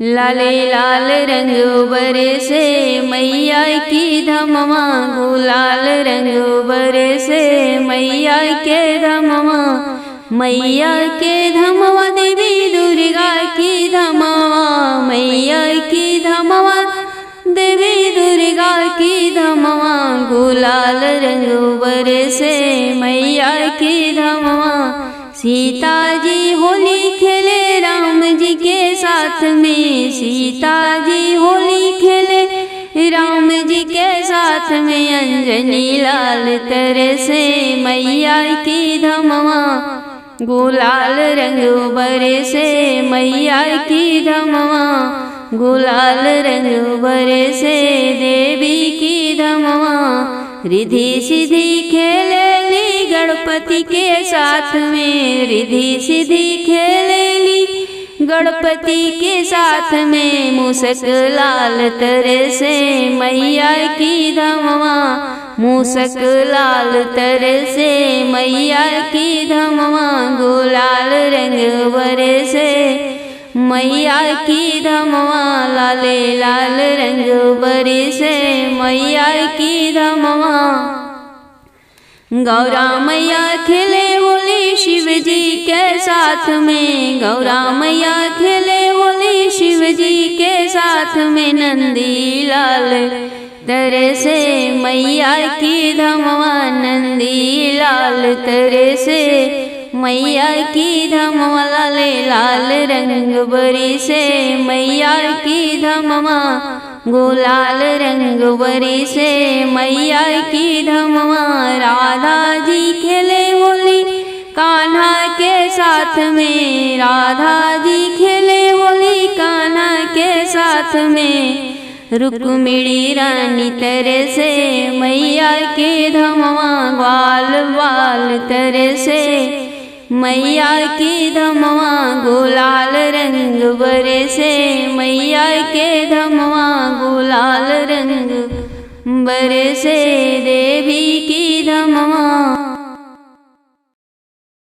लाले लाल रंग बरसे मैया की धमवा, गुलाल रंग बरसे मैया के धमवा। मैया के धमवा देवी दुर्गा की धमवा, मैया की धमवा देवी दुर्गा की धमवा। गुलाल रंग बरसे मैया की धमवा। सीता जी होली खेले राम जी के साथ में, सीता जी होली खेले राम जी के साथ में। अंजनी लाल तरसे मैया की धमवा, गुलाल रंग बरसे मैया की धमवा। गुलाल रंग बरसे देवी की धमवा। रिधि सिद्धि खेलेली गणपति के साथ में, रिधि सिद्धि खेलेली गणपति के साथ में। मूसक लाल तरसे मैया की धमवा, मूसक लाल तरसे मैया की धमवा। गुलाल रंग बरसे मैया की धमवा, लाले लाल रंग बरसे मैया की धमवा। गौरा मैया खेले होली शिव जी के साथ में, गौरा मैया खेले होली शिव जी के साथ में। नंदी लाल तरसे मैया की धमवा, नंदी लाल तरसे मैया की धमवा। लाले लाल रंग बरसे मैया की धमवा, गुलाल रंग बरसे मैया की धमवा। राधा जी खेले होली कान्हा के साथ में, राधा जी खेले होली कान्हा के साथ में। रुक्मिणी रानी तरसे मैया की धमवा, ग्वाल बाल तरसे मैया की धमवा। गुलाल रंग बरसे मैया के धमवा, गुलाल रंग बरसे देवी की धमवा।